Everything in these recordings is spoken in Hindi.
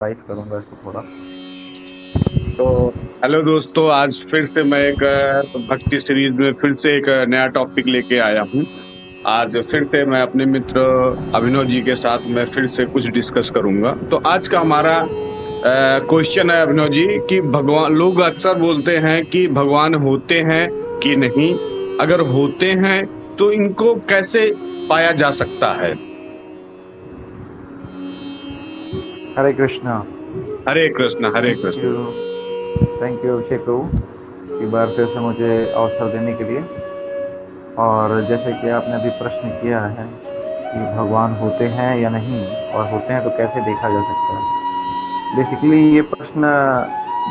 रिवाइज करूंगा इसको थोड़ा। तो हेलो दोस्तों, आज फिर से मैं एक भक्ति सीरीज में फिर से एक नया टॉपिक लेके आया हूँ। आज फिर से मैं अपने मित्र अभिनव जी के साथ मैं फिर से कुछ डिस्कस करूंगा। तो आज का हमारा क्वेश्चन है अभिनव जी कि भगवान, लोग अक्सर बोलते हैं कि भगवान होते हैं कि नहीं, अगर होते हैं तो इनको कैसे पाया जा सकता है। Hare Krishna. Hare Krishna, Hare thank Krishna. You. Thank you Abhishek Prabhu एक बार फिर से मुझे अवसर देने के लिए। और जैसे कि आपने अभी प्रश्न किया है कि भगवान होते हैं या नहीं, और होते हैं तो कैसे देखा जा सकता है। बेसिकली ये प्रश्न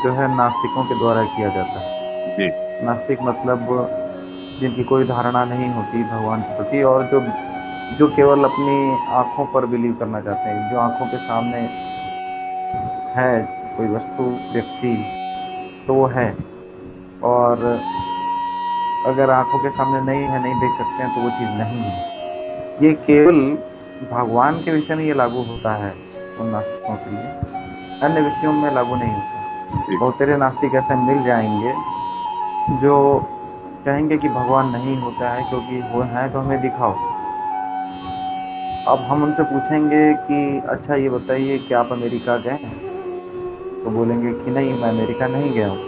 जो है नास्तिकों के द्वारा किया जाता है। जी। नास्तिक मतलब जिनकी कोई धारणा नहीं होती भगवान के प्रति, और जो जो केवल अपनी आंखों पर बिलीव करना चाहते हैं, जो आंखों के सामने है कोई वस्तु, व्यक्ति, तो वो है। और अगर आंखों के सामने नहीं है, नहीं देख सकते हैं, तो वो चीज़ नहीं है। ये केवल भगवान के विषय में ये लागू होता है उन नास्तिकों के लिए, अन्य विषयों में लागू नहीं होता। जी। बहुत सारे नास्तिक ऐसे मिल जाएंगे जो कहेंगे कि भगवान नहीं होता है, क्योंकि वो है तो हमें दिखाओ। अब हम उनसे पूछेंगे कि अच्छा ये बताइए कि आप अमेरिका गए हैं, तो बोलेंगे कि नहीं, मैं अमेरिका नहीं गया हूँ।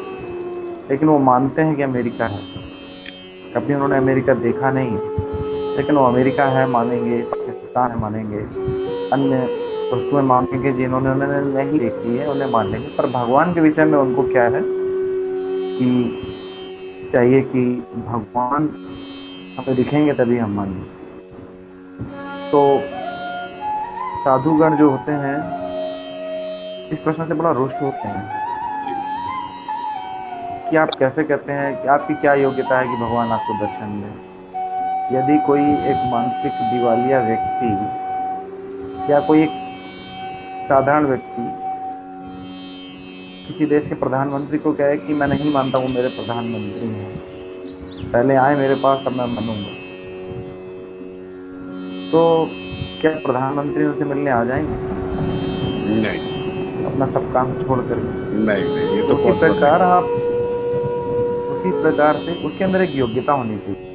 लेकिन वो मानते हैं कि अमेरिका है। कभी उन्होंने अमेरिका देखा नहीं है, लेकिन वो अमेरिका है मानेंगे, पाकिस्तान है मानेंगे, अन्य वस्तुएं मानेंगे जिन्होंने उन्होंने नहीं देखी है उन्हें मान लेंगे। पर भगवान के विषय में उनको क्या है कि चाहिए कि भगवान हमें दिखेंगे तभी हम मानेंगे। तो साधुगण जो होते हैं इस प्रश्न से बड़ा रुष्ट होते हैं कि आप कैसे कहते हैं, कि आपकी क्या योग्यता है कि भगवान आपको दर्शन दे। यदि कोई एक मानसिक दिवालिया व्यक्ति या कोई एक साधारण व्यक्ति किसी देश के प्रधानमंत्री को कहे कि मैं नहीं मानता वो मेरे प्रधानमंत्री हैं, पहले आए मेरे पास तब मैं मानूंगा, तो क्या प्रधानमंत्री उनसे मिलने आ जाएंगे नहीं, अपना सब काम छोड़ कर? नहीं, नहीं, ये तो तो पॉसिबल नहीं। उसी प्रकार से उसके अंदर एक योग्यता होनी चाहिए।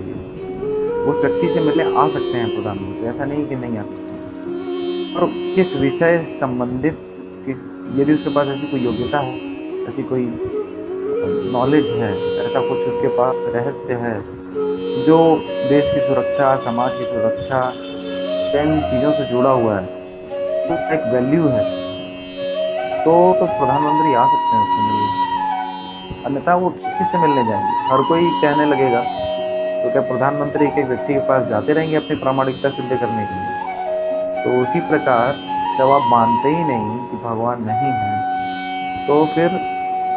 उस व्यक्ति से मिलने आ सकते हैं प्रधानमंत्री, ऐसा नहीं कि नहीं आ सकते। और किस विषय संबंधित, किस, यदि उसके पास ऐसी कोई योग्यता है, ऐसी कोई नॉलेज है, ऐसा कुछ उसके पास रहस्य है जो देश की सुरक्षा, समाज की सुरक्षा, इन चीज़ों से जुड़ा हुआ है, तो एक वैल्यू है, तो प्रधानमंत्री आ सकते हैं उससे मिलने। अन्यथा वो किससे मिलने जाएंगे? हर कोई कहने लगेगा तो क्या प्रधानमंत्री एक एक व्यक्ति के पास जाते रहेंगे अपनी प्रामाणिकता सिद्ध करने के लिए? तो उसी प्रकार जब आप मानते ही नहीं कि भगवान नहीं है, तो फिर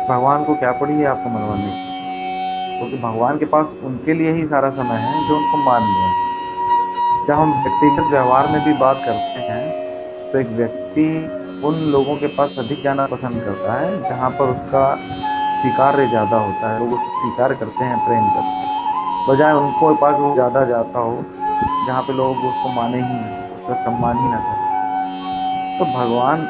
भगवान को क्या पड़ी है आपको मनवाने की? क्योंकि भगवान के पास उनके लिए ही सारा समय है जो उनको मान लिया है। जब हम व्यक्तिगत व्यवहार में भी बात करते हैं, तो एक व्यक्ति उन लोगों के पास अधिक जाना पसंद करता है जहाँ पर उसका स्वीकार्य ज़्यादा होता है, लोग उसको स्वीकार करते हैं, प्रेम करते हैं, बजाय उनको पास वो ज़्यादा जाता हो जहाँ पे लोग उसको माने ही ना, उसका सम्मान ही ना करें। तो भगवान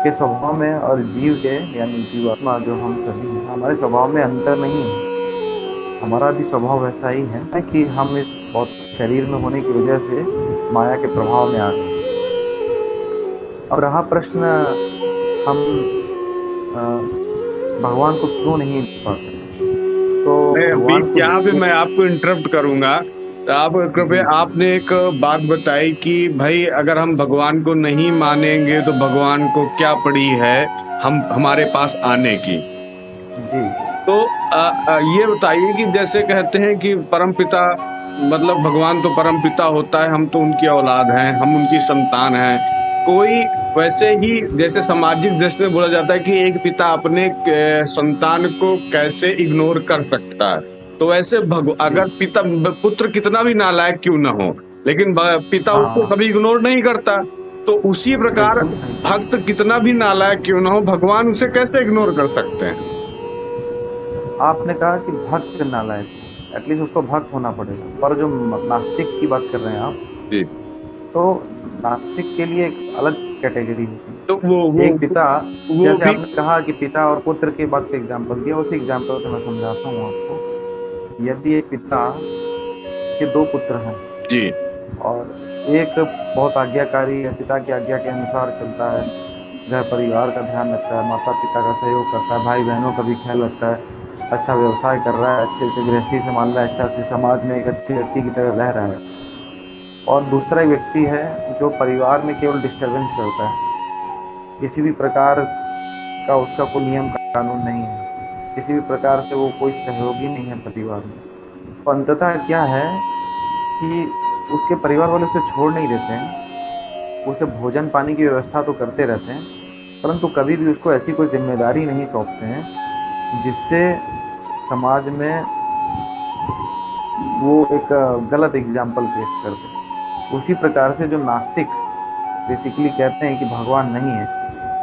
के स्वभाव में और जीव के, यानी जीवात्मा जो हम सभी हैं, हमारे स्वभाव में अंतर नहीं है। हमारा भी स्वभाव वैसा ही है कि हम इस बहुत शरीर में होने की वजह से माया के प्रभाव में आ गए। अब रहा प्रश्न, हम अ, भगवान को क्यों नहीं देख पाते? तो नहीं, भगवान बीच को यहाँ पे देखने मैं आपको इंटरप्ट करूंगा। तो आप कृपया, जी आपने एक बात बताई कि भाई अगर हम भगवान को नहीं मानेंगे तो भगवान को क्या पड़ी है हम हमारे पास आने की। जी तो ये बताइए कि जैसे कहते हैं कि परम पिता, मतलब भगवान तो परम पिता होता है, हम तो उनकी औलाद हैं, हम उनकी संतान हैं। कोई वैसे ही जैसे सामाजिक दृष्टि में बोला जाता है कि एक पिता अपने संतान को कैसे इग्नोर कर सकता है। तो वैसे जी। अगर पिता, पुत्र कितना भी नालायक क्यों ना हो, लेकिन पिता उसको हाँ, कभी इग्नोर नहीं करता। तो उसी प्रकार बिल्कुल सही। भक्त कितना भी नालायक क्यों ना हो, भगवान उसे कैसे इग्नोर कर सकते हैं। आपने कहा कि भक्त नालायक हो, एटलीस्ट उसको भक्त होना पड़ेगा। पर जो नास्तिक की बात कर रहे हैं आप, जी। तो नास्तिक के लिए एक अलग कैटेगरी होती है। तो वो एक पिता, वो जैसे भी। आपने कहा कि पिता और पुत्र के बात का एग्जाम्पल दिया, उसी एग्जाम्पल से मैं समझाता हूँ आपको। यदि एक पिता के दो पुत्र हैं जी। और एक बहुत आज्ञाकारी है, पिता की आज्ञा के अनुसार चलता है, घर परिवार का ध्यान रखता है, माता पिता का सहयोग करता है, भाई बहनों का भी ख्याल रखता है, अच्छा व्यवसाय कर रहा है, अच्छे से गृहस्थी संभाल रहा है, अच्छा से समाज में एक अच्छे व्यक्ति की तरह रह रहा है। और दूसरा व्यक्ति है जो परिवार में केवल डिस्टरबेंस करता है, किसी भी प्रकार का उसका कोई नियम कानून नहीं है, किसी भी प्रकार से वो कोई सहयोगी नहीं है परिवार में। तो अंततः क्या है कि उसके परिवार वाले उसे छोड़ नहीं देते हैं, उसे भोजन पानी की व्यवस्था तो करते रहते हैं, परंतु कभी भी उसको ऐसी कोई जिम्मेदारी नहीं सौंपते हैं जिससे समाज में वो एक गलत एग्जाम्पल पेश कर दे। उसी प्रकार से जो नास्तिक बेसिकली कहते हैं कि भगवान नहीं है,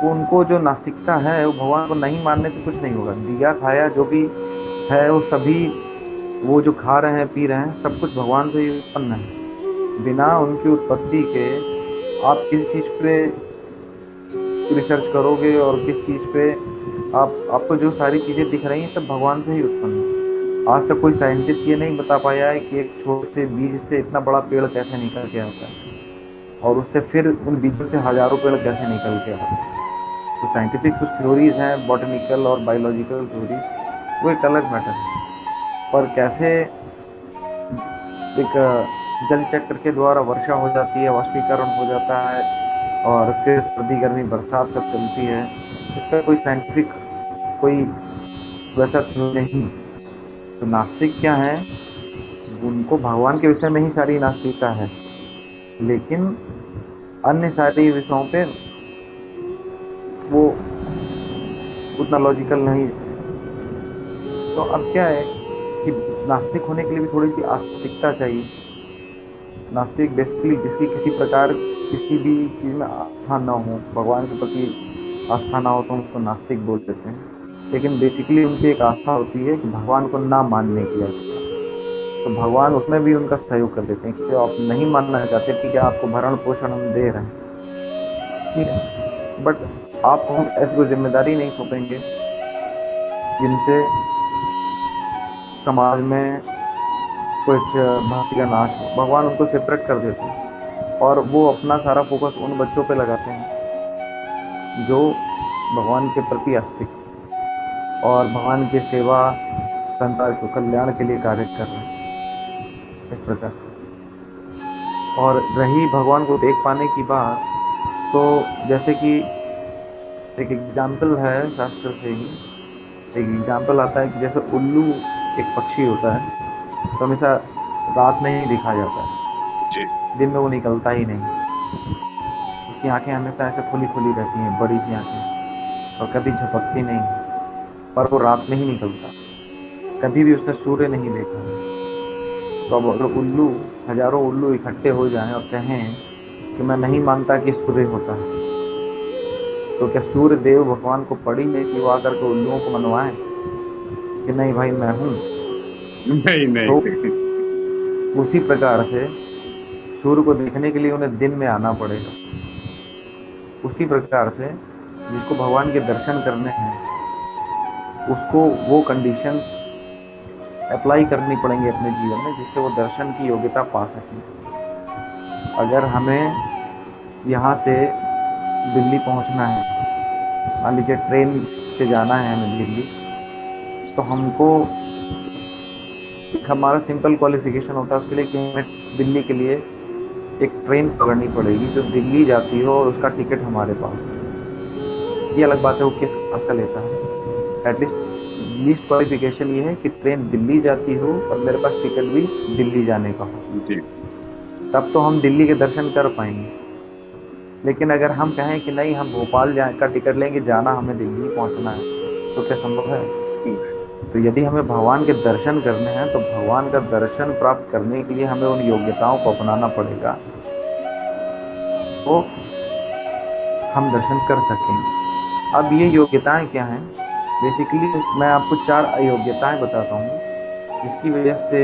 वो उनको जो नास्तिकता है वो भगवान को नहीं मानने से कुछ नहीं होगा। दिया खाया जो भी है वो सभी, वो जो खा रहे हैं पी रहे हैं सब कुछ भगवान से ही उत्पन्न है। बिना उनकी उत्पत्ति के आप किस चीज़ पे रिसर्च करोगे और किस चीज़ पे आपको जो सारी चीज़ें दिख रही हैं सब भगवान से ही उत्पन्न है। आज तक कोई साइंटिस्ट ये नहीं बता पाया है कि एक छोटे से बीज से इतना बड़ा पेड़ कैसे निकल के आता है और उससे फिर उन बीजों से हजारों पेड़ कैसे निकल के आते हैं। तो साइंटिफिक कुछ थ्योरीज हैं, बॉटनिकल और बायोलॉजिकल थ्योरीज, वो एक अलग मैटर है। पर कैसे एक जल चक्र के द्वारा वर्षा हो जाती है, वाष्पीकरण हो जाता है और फिर सर्दी गर्मी बरसात तक चलती है, इसका कोई साइंटिफिक कोई वैसा थ्योरी नहीं। तो नास्तिक क्या है, उनको भगवान के विषय में ही सारी नास्तिकता है, लेकिन अन्य सारी विषयों पे वो उतना लॉजिकल नहीं। तो अब क्या है कि नास्तिक होने के लिए भी थोड़ी सी आस्तिकता चाहिए। नास्तिक बेसिकली जिसकी किसी प्रकार किसी भी चीज़ में आस्था ना हो, भगवान के प्रति आस्था ना हो, तो हम उसको नास्तिक बोल देते हैं। लेकिन बेसिकली उनकी एक आस्था होती है कि भगवान को ना मानने की आस्था। तो भगवान उसमें भी उनका सहयोग कर देते हैं कि जो आप नहीं मानना चाहते, ठीक है आपको भरण पोषण हम दे रहे हैं, ठीक है, बट आपको हम ऐसी कोई जिम्मेदारी नहीं सौंपेंगे जिनसे समाज में कुछ भक्ति का नाश हो। भगवान उनको सेपरेट कर देते हैं और वो अपना सारा फोकस उन बच्चों पे लगाते हैं जो भगवान के प्रति आस्तिक और भगवान की सेवा, संसार के कल्याण के लिए कार्य कर रहे हैं, इस प्रकार। और रही भगवान को देख पाने की बात, तो जैसे कि एक एग्जाम्पल है शास्त्र से ही, एक एग्जाम्पल आता है कि जैसे उल्लू एक पक्षी होता है तो हमेशा रात में ही दिखा जाता है, जी। दिन में वो निकलता ही नहीं। उसकी आंखें हमेशा ऐसे खुली खुली रहती हैं, बड़ी सी आंखें, और कभी झपकती नहीं, पर वो रात में ही निकलता। कभी भी उसने सूर्य नहीं देखा है। तो अब अगर उल्लू, हजारों उल्लू इकट्ठे हो जाएं और कहें कि मैं नहीं मानता कि सूर्य होता है, तो क्या सूर्य देव भगवान को पड़ी है कि वो आकर के उल्लुओं को मनवाए कि नहीं भाई मैं हूँ? नहीं तो नहीं। उसी प्रकार से सूर्य को देखने के लिए उन्हें दिन में आना पड़ेगा। उसी प्रकार से जिसको भगवान के दर्शन करने हैं उसको वो कंडीशंस अप्लाई करनी पड़ेंगी अपने जीवन में जिससे वो दर्शन की योग्यता पा सकें। अगर हमें यहाँ से दिल्ली पहुँचना है, मान लीजिए ट्रेन से जाना है हमें दिल्ली, तो हमको हमारा सिंपल क्वालिफिकेशन होता है उसके लिए कि हमें दिल्ली के लिए एक ट्रेन पकड़नी पड़ेगी जो दिल्ली जाती हो और उसका टिकट हमारे पास हो। ये अलग बात है वो किस क्लास का लेता है। एटलीस्ट लीस्ट क्वालिफिकेशन ये है कि ट्रेन दिल्ली जाती हो और मेरे पास टिकट भी दिल्ली जाने का हो, जी। तब तो हम दिल्ली के दर्शन कर पाएंगे। लेकिन अगर हम कहें कि नहीं हम भोपाल का टिकट लेंगे, जाना हमें दिल्ली पहुंचना है, तो क्या संभव है? तो यदि हमें भगवान के दर्शन करने हैं तो भगवान का दर्शन प्राप्त करने के लिए हमें उन योग्यताओं को अपनाना पड़ेगा, तो हम दर्शन कर सकेंगे। अब ये योग्यताएं क्या हैं? बेसिकली मैं आपको 4 अयोग्यताएं बताता हूँ जिसकी वजह से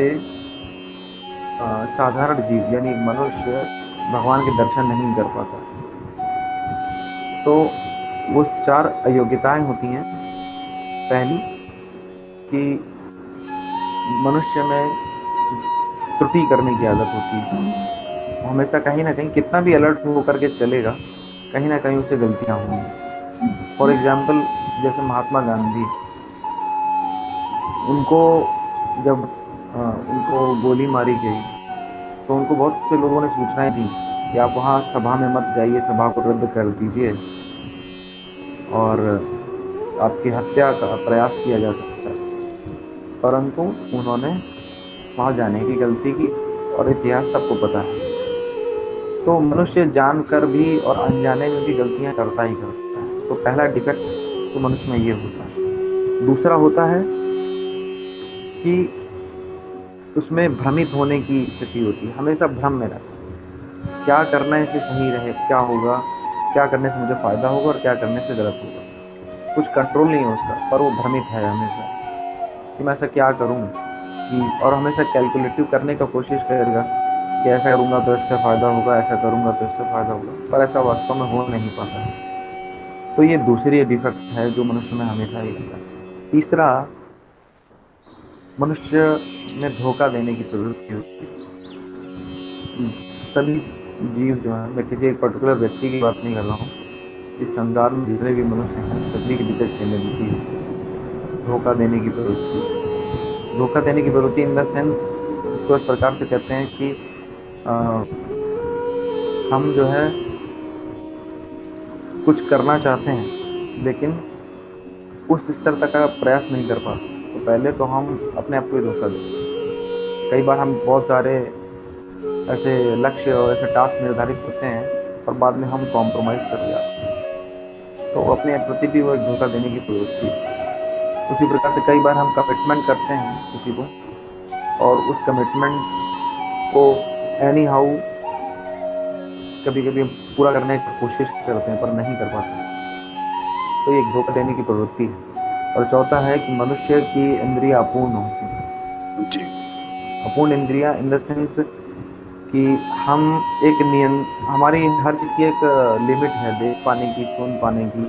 साधारण जीव यानी मनुष्य भगवान के दर्शन नहीं कर पाता। तो वो 4 अयोग्यताएं होती हैं। पहली कि मनुष्य में त्रुटि करने की आदत होती है। वो हमेशा कहीं ना कहीं कितना भी अलर्ट होकर के चलेगा, कहीं ना कहीं उसे गलतियां होंगी। फॉर एग्जाम्पल, जैसे महात्मा गांधी, उनको जब उनको गोली मारी गई तो उनको बहुत से लोगों ने सूचनाएं दी कि आप वहाँ सभा में मत जाइए, सभा को रद्द कर दीजिए और आपकी हत्या का प्रयास किया जा सकता है। परंतु उन्होंने वहाँ जाने की गलती की और इतिहास सबको पता है। तो मनुष्य जानकर भी और अनजाने में भी गलतियां करता ही करता है। तो पहला डिफेक्ट तो मनुष्य में ये होता है। दूसरा होता है कि उसमें भ्रमित होने की स्थिति होती है, हमेशा भ्रम में रहता है। क्या करने से सही रहे, क्या होगा, क्या करने से मुझे फायदा होगा और क्या करने से गलत होगा, कुछ कंट्रोल नहीं है उसका, पर वो भ्रमित है हमेशा कि मैं ऐसा क्या करूं कि, और हमेशा कैलकुलेटिव करने का कोशिश करेगा कि ऐसा करूंगा तो इससे फायदा होगा, ऐसा करूंगा तो इससे फायदा होगा, पर ऐसा वास्तव में हो नहीं पाता है। तो ये दूसरी डिफेक्ट है जो मनुष्य में हमेशा ही रहता है। तीसरा, मनुष्य में धोखा देने की प्रवृत्ति होती है। सभी जीव जो है, मैं किसी एक पर्टिकुलर व्यक्ति की बात नहीं कर रहा हूँ, इस संसार में जितने भी मनुष्य हैं सभी के भीतर टेंडेंसी है धोखा देने की प्रवृत्ति। धोखा देने की प्रवृत्ति इन द सेंस, इसको इस प्रकार से कहते हैं कि आ, हम जो है कुछ करना चाहते हैं लेकिन उस स्तर तक का प्रयास नहीं कर पाते, तो पहले तो हम अपने आप को ही धोखा देते हैं। कई बार हम बहुत सारे ऐसे लक्ष्य और ऐसे टास्क निर्धारित होते हैं और बाद में हम कॉम्प्रोमाइज कर जाते हैं, तो अपने प्रति भी वो एक धोखा देने की प्रवृत्ति है। उसी प्रकार से कई बार हम कमिटमेंट करते हैं किसी को और उस कमिटमेंट को एनी हाउ कभी कभी पूरा करने की कोशिश करते हैं पर नहीं कर पाते, तो ये एक धोखा देने की प्रवृत्ति है। और चौथा है कि मनुष्य की इंद्रियां अपूर्ण होती हैं। जी। अपूर्ण इंद्रियां इन द सेंस कि हम एक हमारी हर चीज की एक लिमिट है, देख पाने की, सुन पाने की,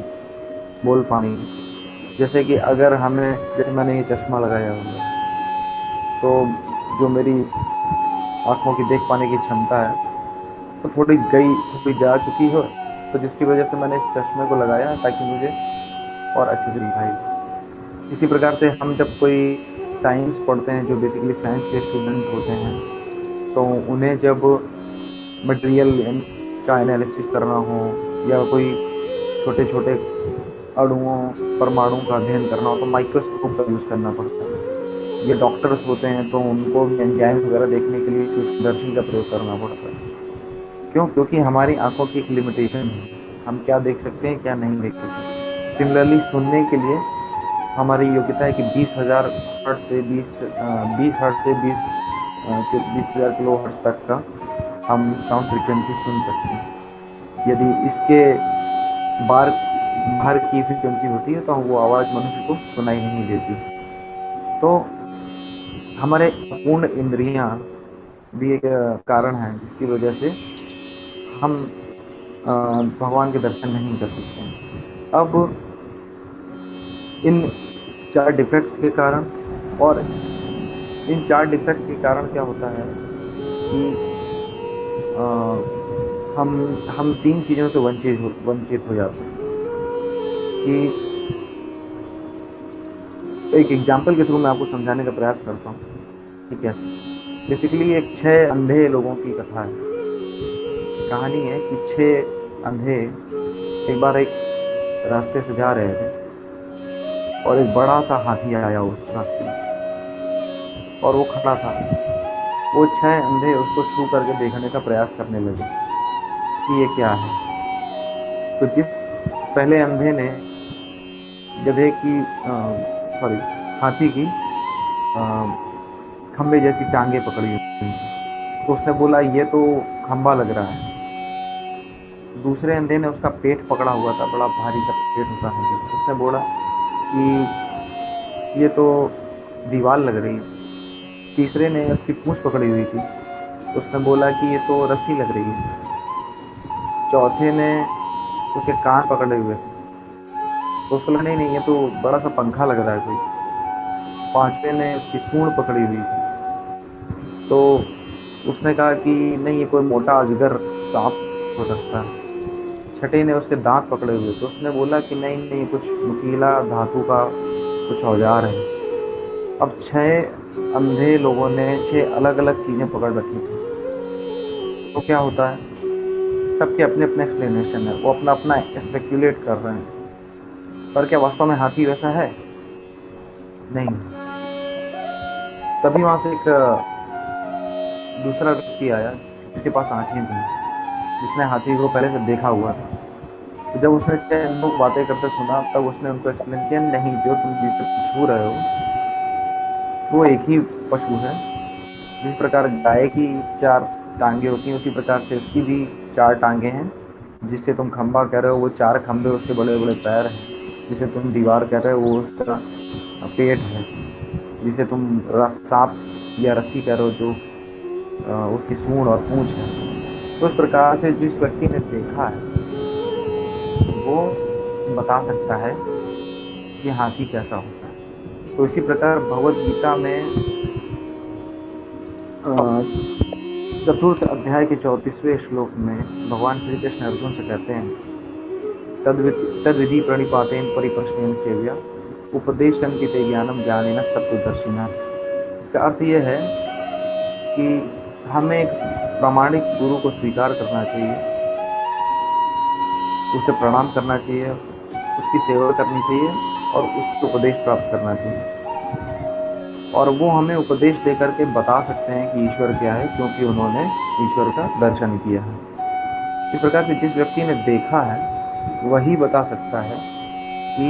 बोल पाने की। जैसे कि अगर हमें, जैसे मैंने ये चश्मा लगाया हुआ है, तो जो मेरी आंखों की देख पाने की क्षमता है तो थोड़ी जा चुकी हो, तो जिसकी वजह से मैंने इस चश्मे को लगाया ताकि मुझे और अच्छे से दिखाई। इसी प्रकार से हम जब कोई साइंस पढ़ते हैं, जो बेसिकली साइंस के स्टूडेंट होते हैं, तो उन्हें जब मटेरियल का एनालिसिस करना हो या कोई छोटे छोटे अणुओं, परमाणुओं का अध्ययन करना हो तो माइक्रोस्कोप का यूज़ करना पड़ता है। ये डॉक्टर्स होते हैं तो उनको एंजाइम वगैरह देखने के लिए सूक्ष्मदर्शी का प्रयोग करना पड़ता है। क्यों? क्योंकि हमारी आंखों की एक लिमिटेशन है, हम क्या देख सकते हैं, क्या नहीं देख सकते। सिमिलरली सुनने के लिए हमारी योग्यता है कि 20,000 हर्ट्ज से 20,000 किलो हर्ट्ज तक का हम साउंड फ्रीक्वेंसी सुन सकते हैं। यदि इसके बाहर की फ्रीक्वेंसी होती है तो वो आवाज़ मनुष्य को सुनाई नहीं देती। तो हमारे अपूर्ण इंद्रियां भी एक कारण है जिसकी वजह से हम भगवान के दर्शन नहीं कर सकते हैं। अब इन 4 डिफेक्ट्स के कारण, और इन 4 डिफेक्ट्स के कारण क्या होता है कि हम 3 चीज़ों से वंचित हो जाते हैं। कि एक एग्जाम्पल के थ्रू मैं आपको समझाने का प्रयास करता हूँ कि कैसे। बेसिकली एक 6 अंधे लोगों की कथा है, कहानी है कि 6 अंधे एक बार एक रास्ते से जा रहे थे और एक बड़ा सा हाथी आया उस रास्ते में और वो खड़ा था। वो 6 अंधे उसको छू करके देखने का प्रयास करने लगे कि ये क्या है। तो जिस पहले अंधे ने गधे की हाथी की खंबे जैसी टांगे पकड़ी हुई थी, तो उसने बोला ये तो खंबा लग रहा है। दूसरे अंधे ने उसका पेट पकड़ा हुआ था, बड़ा भारी सा पेट होता है, उसने बोला कि ये तो दीवार लग रही है। तीसरे ने उसकी पूंछ पकड़ी हुई थी, उसने बोला कि ये तो रस्सी लग रही है। चौथे ने उसके कान पकड़े हुए थे। तो उसको लगा नहीं ये तो बड़ा सा पंखा लग रहा है कोई। पांचवे ने उसकी सूंड पकड़ी हुई थी। तो उसने कहा कि नहीं ये कोई मोटा अजगर सांप हो सकता है। छठे ने उसके दांत पकड़े हुए, तो उसने बोला कि नहीं नहीं कुछ नुकीला धातु का कुछ औजार है। अब छह अंधे लोगों ने छह अलग अलग चीजें पकड़ रखी थी। तो क्या होता है, सबके अपने अपने एक्सप्लेनेशन है, वो अपना अपना स्पेक्यूलेट कर रहे हैं। पर क्या वास्तव में हाथी वैसा है? नहीं। तभी वहां से एक दूसरा व्यक्ति आया जिसके पास आंखें थी, जिसने हाथी को पहले से देखा हुआ था। तो जब उसने छह लोग बातें करते सुना, तब उसने उनको एक्सप्लेन किया, नहीं जो तुम जिसे छू रहे हो वो एक ही पशु है। जिस प्रकार गाय की चार टांगे होती हैं, उसी प्रकार से इसकी भी चार टांगे हैं। जिसे तुम खंबा कह रहे हो वो चार खंबे उसके बड़े बड़े पैर हैं। जिसे तुम दीवार कह रहे हो वो उसका पेट है। जिसे तुम सांप या रस्सी कह रहे हो जो उसकी सूंड और पूंछ है। तो इस प्रकार से जिस व्यक्ति ने देखा है वो बता सकता है कि हाथी कैसा होता है। तो इसी प्रकार भगवत गीता में चतुर्थ अध्याय के 34वें श्लोक में भगवान श्री कृष्ण अर्जुन से कहते हैं, तद्विधि प्रणिपातेन परिप्रश्नेन सेव्या उपदेशन्ति ते ज्ञानम ज्ञानेन सत्त्वदर्शिनः। इसका अर्थ यह है कि हमें एक प्रामाणिक गुरु को स्वीकार करना चाहिए, उसे प्रणाम करना चाहिए, उसकी सेवा करनी चाहिए और उससे उपदेश प्राप्त करना चाहिए। और वो हमें उपदेश देकर के बता सकते हैं कि ईश्वर क्या है, क्योंकि उन्होंने ईश्वर का दर्शन किया है। इस प्रकार से जिस व्यक्ति ने देखा है वही बता सकता है कि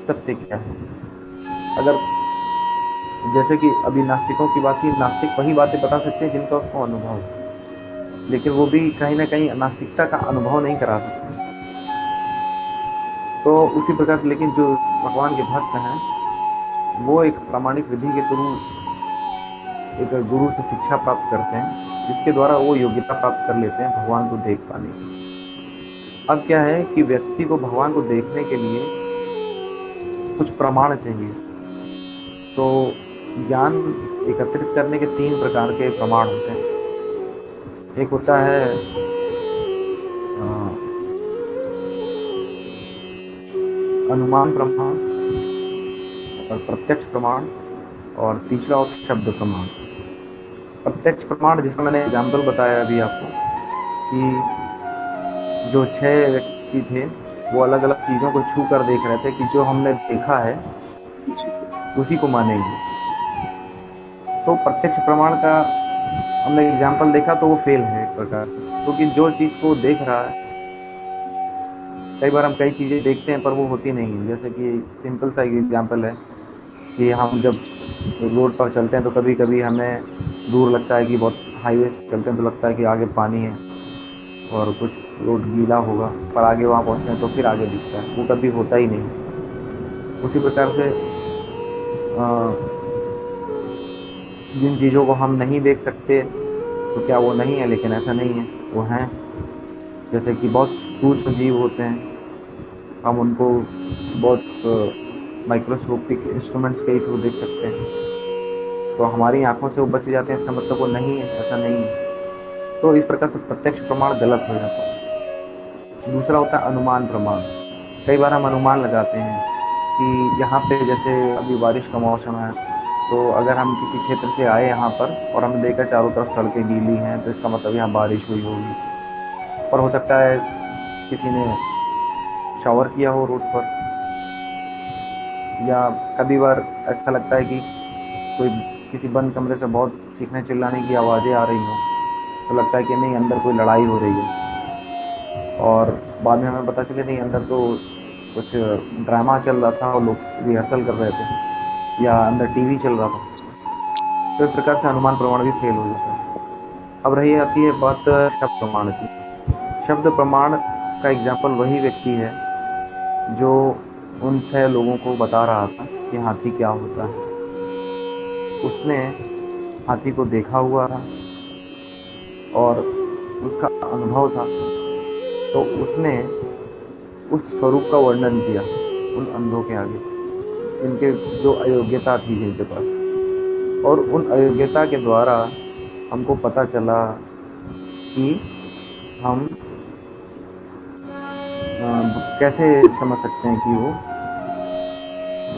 सत्य क्या है। अगर जैसे कि अभी नास्तिकों की बात की, नास्तिक वही बातें बता सकते हैं जिनका उसको अनुभव है, लेकिन वो भी कहीं ना कहीं नास्तिकता का अनुभव नहीं करा सकते। तो उसी प्रकार से लेकिन जो भगवान के भक्त हैं वो एक प्रामाणिक विधि के थ्रू एक गुरु से शिक्षा प्राप्त करते हैं, जिसके द्वारा वो योग्यता प्राप्त कर लेते हैं भगवान को देख पाने की। अब क्या है कि व्यक्ति को भगवान को देखने के लिए कुछ प्रमाण चाहिए। तो ज्ञान एकत्रित करने के तीन प्रकार के प्रमाण होते हैं। एक होता है अनुमान प्रमाण और प्रत्यक्ष प्रमाण, और तीसरा होता है शब्द प्रमाण। प्रत्यक्ष प्रमाण जिसका मैंने एग्जाम्पल बताया अभी आपको कि जो छह व्यक्ति थे वो अलग अलग चीज़ों को छू कर देख रहे थे कि जो हमने देखा है उसी को मानेंगे। तो प्रत्यक्ष प्रमाण का हमने एग्जाम्पल देखा तो वो फेल है एक प्रकार, क्योंकि जो चीज़ को देख रहा है, कई बार हम कई चीज़ें देखते हैं पर वो होती नहीं है। जैसे कि सिंपल सा एग्जाम्पल है कि हम जब रोड पर चलते हैं तो कभी कभी हमें दूर लगता है कि बहुत हाईवे चलते हैं तो लगता है कि आगे पानी है और कुछ रोड गीला होगा, पर आगे वहाँ पहुँचते हैं तो फिर आगे दिखता है, वो कभी होता ही नहीं। उसी प्रकार से जिन चीज़ों को हम नहीं देख सकते तो क्या वो नहीं है? लेकिन ऐसा नहीं है, वो हैं। जैसे कि बहुत सूक्ष्म जीव होते हैं, हम उनको बहुत माइक्रोस्कोपिक इंस्ट्रूमेंट्स के थ्रू देख सकते हैं। तो हमारी आंखों से वो बच जाते हैं, इसका मतलब वो नहीं है, ऐसा नहीं है। तो इस प्रकार से प्रत्यक्ष प्रमाण गलत हो जाता है। दूसरा होता है अनुमान प्रमाण। कई बार हम अनुमान लगाते हैं कि यहाँ पे जैसे अभी बारिश का मौसम है, तो अगर हम किसी क्षेत्र से आए यहाँ पर और हमने देखा चारों तरफ सड़कें गीली हैं तो इसका मतलब यहाँ बारिश हुई होगी। पर हो सकता है किसी ने शावर किया हो रोड पर, या कभी बार ऐसा लगता है कि कोई किसी बंद कमरे से बहुत चीखने चिल्लाने की आवाज़ें आ रही हों, तो लगता है कि नहीं अंदर कोई लड़ाई हो रही है। और बाद में हमें पता चले नहीं अंदर तो कुछ ड्रामा चल रहा था और लोग रिहर्सल कर रहे थे, या अंदर टीवी चल रहा था। तो इस प्रकार से अनुमान प्रमाण भी फेल हो जाता है। अब रही आती है बात शब्द प्रमाण की। शब्द प्रमाण का एग्जाम्पल वही व्यक्ति है जो उन छह लोगों को बता रहा था कि हाथी क्या होता है। उसने हाथी को देखा हुआ था और उसका अनुभव था, तो उसने उस स्वरूप का वर्णन किया उन अंधों के आगे, इनके जो अयोग्यता थी जिनके पास। और उन अयोग्यता के द्वारा हमको पता चला कि हम कैसे समझ सकते हैं कि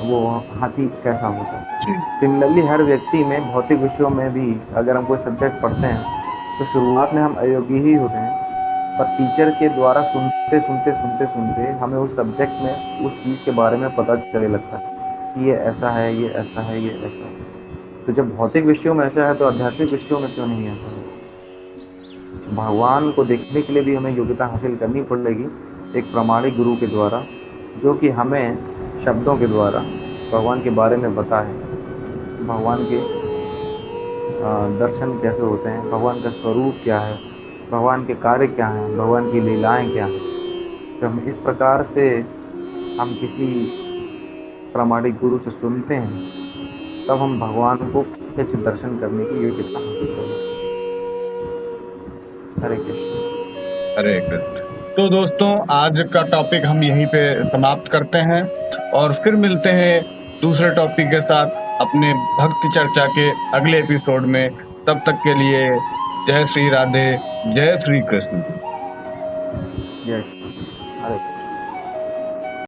वो हाथी कैसा होता है। जी सिमिलरली हर व्यक्ति में भौतिक विषयों में भी अगर हम कोई सब्जेक्ट पढ़ते हैं तो शुरुआत में हम अयोग्य ही होते हैं, पर टीचर के द्वारा सुनते सुनते सुनते सुनते हमें उस सब्जेक्ट में उस चीज़ के बारे में पता चलने लगता है कि ये ऐसा है, ये ऐसा है, ये ऐसा है। तो जब भौतिक विषयों में ऐसा है तो आध्यात्मिक विषयों में क्यों नहीं ऐसा है? भगवान को देखने के लिए भी हमें योग्यता हासिल करनी पड़ेगी एक प्रामाणिक गुरु के द्वारा, जो कि हमें शब्दों के द्वारा भगवान के बारे में बताए, भगवान के दर्शन कैसे होते हैं, भगवान का स्वरूप क्या है, भगवान के कार्य क्या हैं, भगवान की लीलाएं क्या हैं। जब हम इस प्रकार से हम किसी प्रामाणिक गुरु से सुनते हैं तब हम भगवान को प्रत्यक्ष दर्शन करने की योग्यता हासिल करें। हरे कृष्ण। हरे कृष्ण। तो दोस्तों आज का टॉपिक हम यहीं पे समाप्त करते हैं और फिर मिलते हैं दूसरे टॉपिक के साथ अपने भक्ति चर्चा के अगले एपिसोड में। तब तक के लिए जय श्री राधे, जय श्री कृष्ण। जय